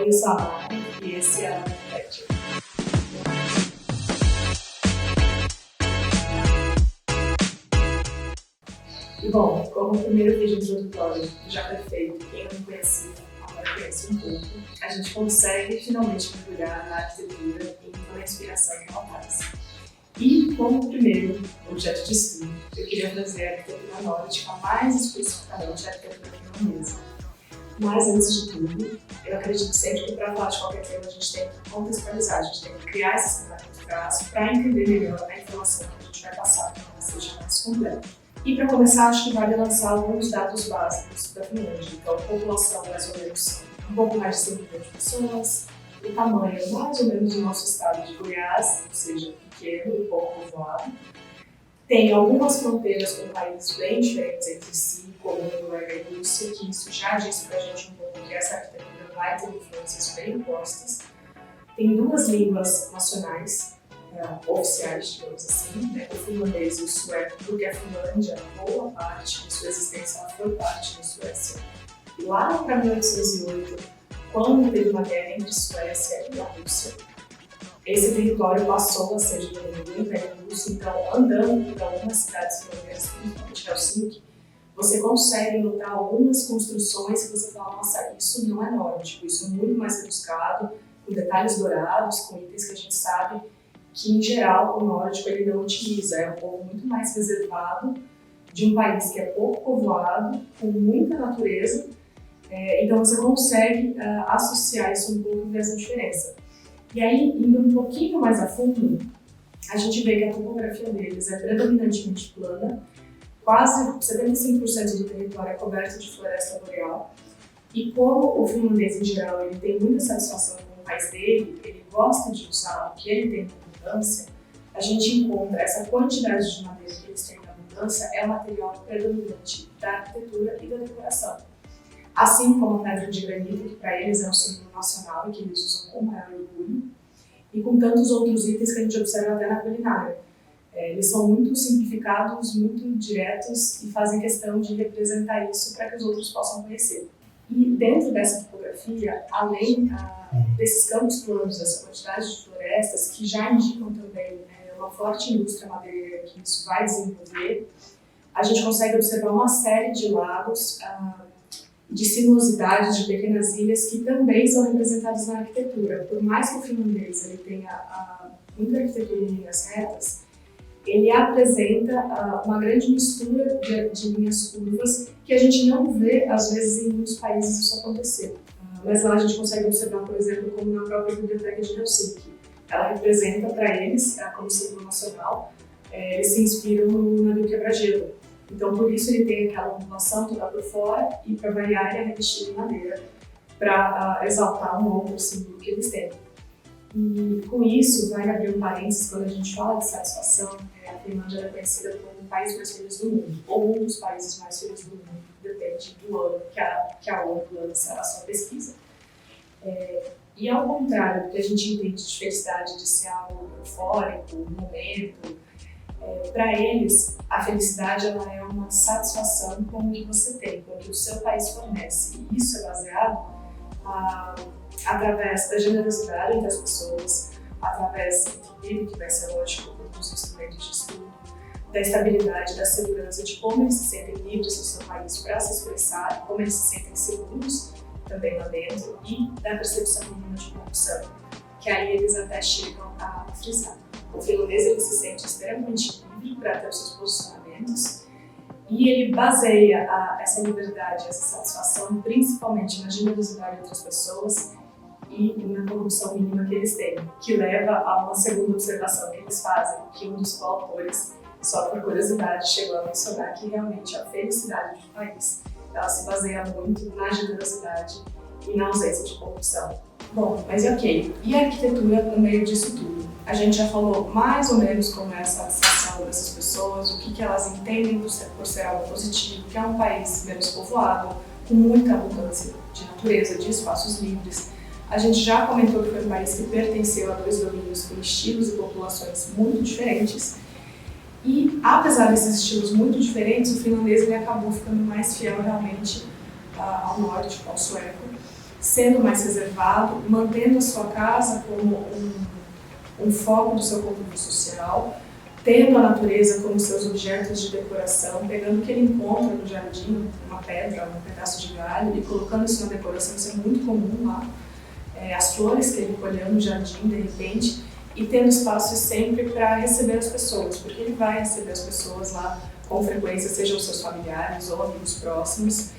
Oi, eu sou a Mari e esse é o Arquiteto. E bom, como o primeiro vídeo introdutório já foi feito, quem não conhecia, agora conhece um pouco, a gente consegue finalmente mergulhar na arquitetura e toda a inspiração que ela traz. E como primeiro objeto de estudo, eu queria trazer a arquitetura nórdica, mais especificamente a arquitetura finlandesa. Mas antes de tudo, eu acredito sempre que para falar de qualquer tema a gente tem que contextualizar, a gente tem que criar esse cenário de trás para entender melhor a informação que a gente vai passar, para que seja mais completa. E para começar, acho que vale lançar alguns dados básicos da Finlândia. Então, a população mais ou menos um pouco mais de 5 milhões de pessoas, o tamanho mais ou menos do nosso estado de Goiás, ou seja, pequeno e pouco povoado. Tem algumas fronteiras com países bem diferentes entre si, como a Noruega e a Rússia, que isso já diz para a gente um pouco que essa arquitetura vai ter influências bem opostas. Tem 2 línguas nacionais, oficiais, digamos assim, o finlandês e o sueco, porque a Finlândia, boa parte de sua existência, ela foi parte da Suécia. E lá para 1808, quando teve uma guerra entre a Suécia e a Rússia, esse território passou a ser de domínio do Império Russo. Então, andando para algumas cidades finlandesas, principalmente Helsinki, você consegue notar algumas construções que você fala, nossa, isso não é nórdico, isso é muito mais rebuscado, com detalhes dourados, com itens que a gente sabe que, em geral, o nórdico ele não utiliza. É um povo muito mais reservado, de um país que é pouco povoado, com muita natureza, então você consegue associar isso um pouco dessa diferença. E aí, indo um pouquinho mais a fundo, a gente vê que a topografia deles é predominantemente plana, quase 75% do território é coberto de floresta boreal. E como o finlandês, em geral, ele tem muita satisfação com o país dele, ele gosta de usar o que ele tem em abundância, a gente encontra essa quantidade de madeira que eles têm em abundância é o material predominante da arquitetura e da decoração. Assim como a pedra de granito, que para eles é um símbolo nacional e que eles usam com maior orgulho, e com tantos outros itens que a gente observa até na culinária. Eles são muito simplificados, muito diretos e fazem questão de representar isso para que os outros possam conhecer. E dentro dessa topografia, além desses campos planos, dessa quantidade de florestas, que já indicam também uma forte indústria madeireira que isso vai desenvolver, a gente consegue observar uma série de lagos, de sinuosidades, de pequenas ilhas que também são representadas na arquitetura. Por mais que o finlandês ele tenha muita arquitetura em linhas retas, ele apresenta uma grande mistura de linhas curvas que a gente não vê, às vezes, em muitos países isso acontecer. Mas lá a gente consegue observar, por exemplo, como na própria Biblioteca de Helsinki. Ela representa para eles, como símbolo nacional, eles se inspiram no navio quebra-gelo. Então, por isso ele tem aquela ondulação toda por fora e, para variar, ele é revestido em madeira para exaltar um outro símbolo que eles têm. E com isso, vai abrir um parênteses, quando a gente fala de satisfação, a Finlândia é conhecida como o país mais feliz do mundo, ou um dos países mais felizes do mundo, depende do ano que a ONU lança a sua pesquisa. E ao contrário do que a gente entende de felicidade de ser algo eufórico, um momento, para eles, a felicidade ela é uma satisfação com o que você tem, com o que o seu país fornece. E isso é baseado através da generosidade entre as pessoas, através do livro que vai ser lógico dos instrumentos de estudo, da estabilidade, da segurança, de como eles se sentem livres no seu país para se expressar, como eles se sentem seguros também lá dentro, e da percepção mínima de corrupção, que aí eles até chegam a frisar. O finlandês ele se sente extremamente livre para ter os seus posicionamentos e ele baseia essa liberdade, essa satisfação principalmente na generosidade de outras pessoas e na corrupção mínima que eles têm, que leva a uma segunda observação que eles fazem, que um dos coautores, só por curiosidade, chegou a mencionar que realmente a felicidade do país ela se baseia muito na generosidade e na ausência de corrupção. Bom, mas ok, e a arquitetura no meio disso tudo? A gente já falou mais ou menos como é essa sensação dessas pessoas, o que elas entendem por ser algo positivo, que é um país menos povoado, com muita abundância de natureza, de espaços livres. A gente já comentou que foi um país que pertenceu a 2 domínios com estilos e populações muito diferentes. E, apesar desses estilos muito diferentes, o finlandês ele acabou ficando mais fiel realmente ao nórdico, ao sueco, sendo mais reservado, mantendo a sua casa como um foco do seu convívio social, tendo a natureza como seus objetos de decoração, pegando o que ele encontra no jardim, uma pedra, um pedaço de galho, e colocando isso na decoração. Isso é muito comum lá. As flores que ele colheu no jardim, de repente, e tendo espaço sempre para receber as pessoas, porque ele vai receber as pessoas lá com frequência, sejam seus familiares ou amigos próximos,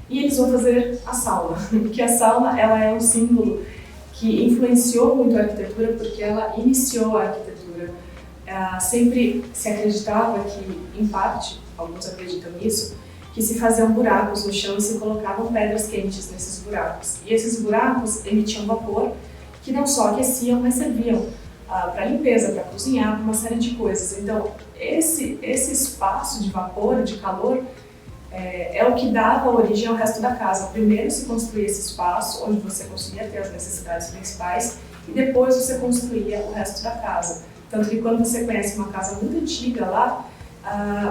e eles vão fazer a sauna, porque a sauna ela é um símbolo que influenciou muito a arquitetura, porque ela iniciou a arquitetura. Sempre se acreditava que, em parte, alguns acreditam nisso, que se faziam buracos no chão e se colocavam pedras quentes nesses buracos. E esses buracos emitiam vapor que não só aqueciam, mas serviam para limpeza, para cozinhar, para uma série de coisas. Então, esse espaço de vapor, de calor, é o que dava origem ao resto da casa. Primeiro se construía esse espaço, onde você conseguia ter as necessidades principais, e depois você construía o resto da casa. Tanto que quando você conhece uma casa muito antiga lá,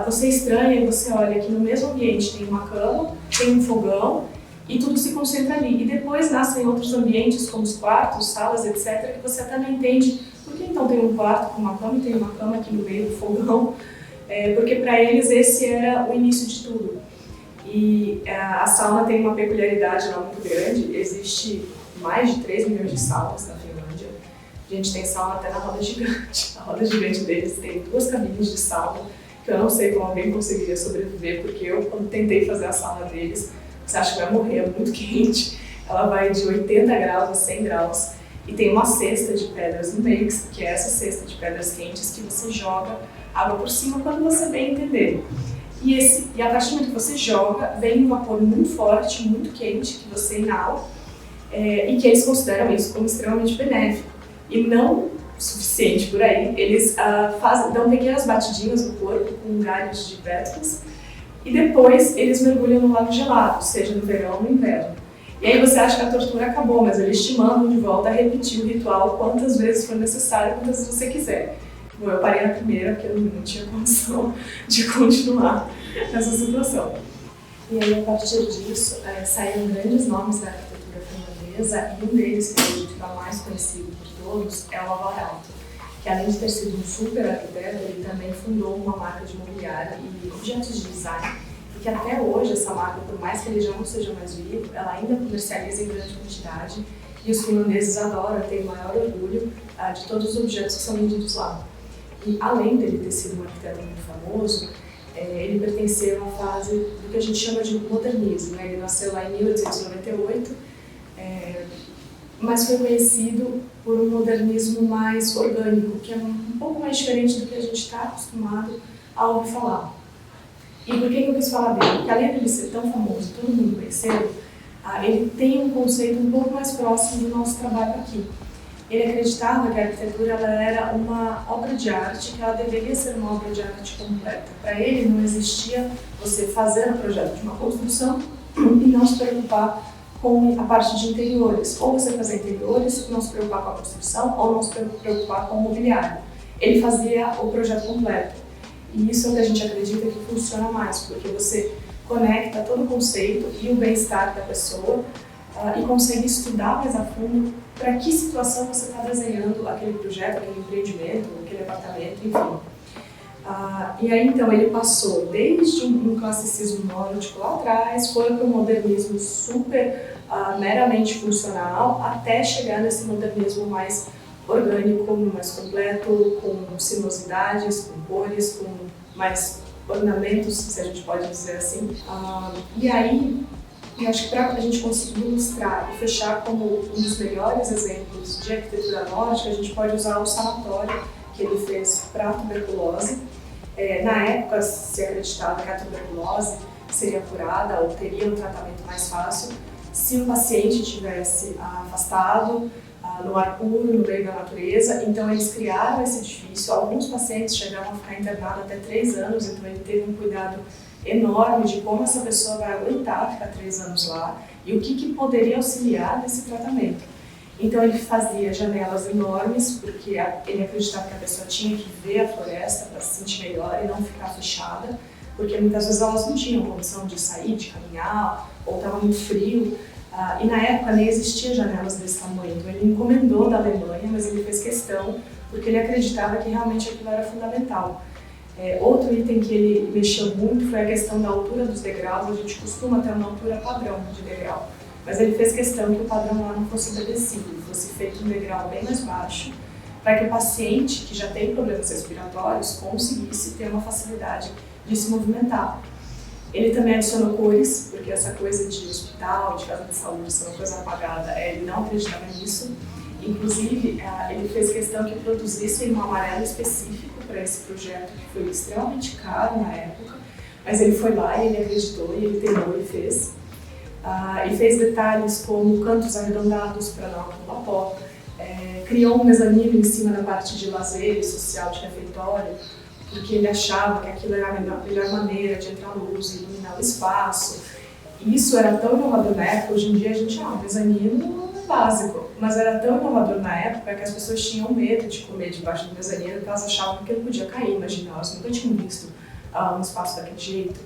você estranha e você olha que no mesmo ambiente tem uma cama, tem um fogão e tudo se concentra ali. E depois nascem outros ambientes, como os quartos, salas, etc., que você até não entende por que então tem um quarto com uma cama e tem uma cama aqui no meio do fogão, porque para eles esse era o início de tudo. E a sauna tem uma peculiaridade lá muito grande, existe mais de 3 milhões de saunas na Finlândia. A gente tem sauna até na roda gigante. A roda gigante deles tem 2 cabines de sauna, que eu não sei como alguém conseguiria sobreviver, porque eu, quando tentei fazer a sauna deles, você acha que vai morrer, é muito quente. Ela vai de 80 graus a 100 graus e tem uma cesta de pedras no meio, que é essa cesta de pedras quentes que você joga água por cima quando você bem entender. E a partir do momento que você joga, vem um vapor muito forte, muito quente, que você inala, e que eles consideram isso como extremamente benéfico. E não suficiente por aí, eles dão pequenas batidinhas no corpo com galhos de pétalas e depois eles mergulham no lago gelado, seja no verão ou no inverno. E aí você acha que a tortura acabou, mas eles te mandam de volta a repetir o ritual quantas vezes for necessário, quantas vezes você quiser. Bom, eu parei na primeira porque eu não tinha condição de continuar nessa situação. E aí, a partir disso, saíram grandes nomes da arquitetura finlandesa, e um deles, que eu acredito que é o mais conhecido por todos, é o Alvar Aalto, que além de ter sido um super arquiteto, ele também fundou uma marca de mobiliário e objetos de design, e que até hoje essa marca, por mais que ele já não seja mais vivo, ela ainda comercializa em grande quantidade, e os finlandeses adoram, têm o maior orgulho de todos os objetos que são vendidos lá. E além dele ter sido um arquiteto muito famoso, ele pertenceu a uma fase do que a gente chama de modernismo. Ele nasceu lá em 1898, mas foi conhecido por um modernismo mais orgânico, que é um pouco mais diferente do que a gente está acostumado a ouvir falar. E por que eu quis falar dele? Porque além de ele ser tão famoso, todo mundo conheceu, ele tem um conceito um pouco mais próximo do nosso trabalho aqui. Ele acreditava que a arquitetura ela era uma obra de arte, que ela deveria ser uma obra de arte completa. Para ele não existia você fazer o projeto de uma construção e não se preocupar com a parte de interiores. Ou você fazer interiores, não se preocupar com a construção, ou não se preocupar com o mobiliário. Ele fazia o projeto completo. E isso é o que a gente acredita que funciona mais, porque você conecta todo o conceito e o bem-estar da pessoa e consegue estudar mais a fundo para que situação você está desenhando aquele projeto, aquele empreendimento, aquele apartamento, enfim. E aí então ele passou desde um classicismo nórdico lá atrás, foi para um modernismo super meramente funcional, até chegar nesse modernismo mais orgânico, mais completo, com sinuosidades, com cores, com mais ornamentos, se a gente pode dizer assim. E aí, eu acho que para a gente conseguir ilustrar e fechar como um dos melhores exemplos de arquitetura nórdica, a gente pode usar o sanatório que ele fez para a tuberculose. Na época, se acreditava que a tuberculose seria curada ou teria um tratamento mais fácil se o paciente tivesse afastado, no ar puro, no meio da natureza. Então eles criaram esse edifício. Alguns pacientes chegaram a ficar internados até 3 anos, então ele teve um cuidado enorme de como essa pessoa vai aguentar ficar 3 anos lá e o que poderia auxiliar nesse tratamento. Então ele fazia janelas enormes, porque ele acreditava que a pessoa tinha que ver a floresta para se sentir melhor e não ficar fechada, porque muitas vezes elas não tinham condição de sair, de caminhar, ou estava muito frio. E na época nem existia janelas desse tamanho, então ele encomendou da Alemanha, mas ele fez questão porque ele acreditava que realmente aquilo era fundamental. Outro item que ele mexeu muito foi a questão da altura dos degraus. A gente costuma ter uma altura padrão de degrau, mas ele fez questão que o padrão lá não fosse obedecido, fosse feito um degrau bem mais baixo, para que o paciente que já tem problemas respiratórios conseguisse ter uma facilidade de se movimentar. Ele também adicionou cores, porque essa coisa de hospital, de casa de saúde, ser uma coisa apagada, ele não acreditava nisso. Inclusive, ele fez questão que produzisse um amarelo específico para esse projeto, que foi extremamente caro na época, mas ele foi lá e ele acreditou, e ele tentou e fez. E fez detalhes como cantos arredondados para não acumular pó, criou um mezanino em cima da parte de lazer e social de refeitório, porque ele achava que aquilo era a melhor maneira de entrar luz e iluminar o espaço. E isso era tão inovador na época. Hoje em dia a gente, o mezanino é básico, mas era tão inovador na época que as pessoas tinham medo de comer debaixo do mezanino, porque elas achavam que ele podia cair. Imagina, elas nunca tinham visto um espaço daquele jeito.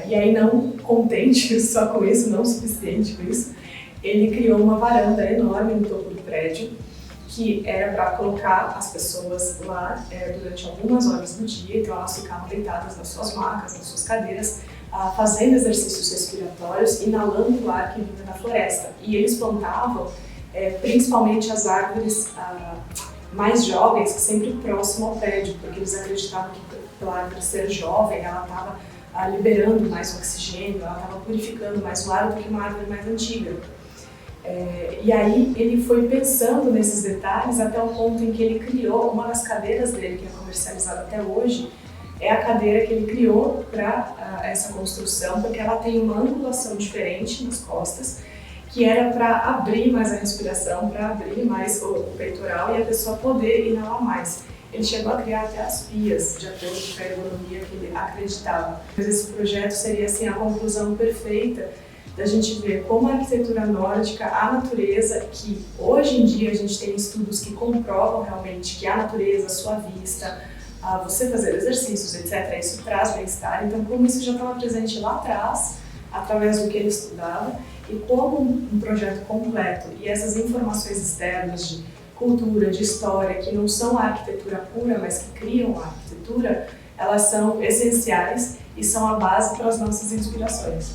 E aí, não contente só com isso, não suficiente com isso, ele criou uma varanda enorme no topo do prédio, que era para colocar as pessoas lá durante algumas horas do dia, então elas ficavam deitadas nas suas macas, nas suas cadeiras, fazendo exercícios respiratórios, inalando o ar que vinha da floresta. E eles plantavam principalmente as árvores mais jovens, sempre próximo ao prédio, porque eles acreditavam que pela árvore ser jovem, ela estava liberando mais oxigênio, ela estava purificando mais o ar do que uma árvore mais antiga. E aí ele foi pensando nesses detalhes até o ponto em que ele criou uma das cadeiras dele, que é comercializada até hoje, é a cadeira que ele criou para essa construção, porque ela tem uma angulação diferente nas costas, que era para abrir mais a respiração, para abrir mais o peitoral e a pessoa poder inalar mais. Ele chegou a criar até as pias, de acordo com a ergonomia que ele acreditava. Mas esse projeto seria assim, a conclusão perfeita da gente ver como a arquitetura nórdica, a natureza, que hoje em dia a gente tem estudos que comprovam realmente que a natureza, a sua vista, você fazer exercícios, etc., isso traz bem-estar. Então, como isso já estava presente lá atrás, através do que ele estudava, e como um projeto completo e essas informações externas de cultura, de história, que não são a arquitetura pura, mas que criam a arquitetura, elas são essenciais e são a base para as nossas inspirações.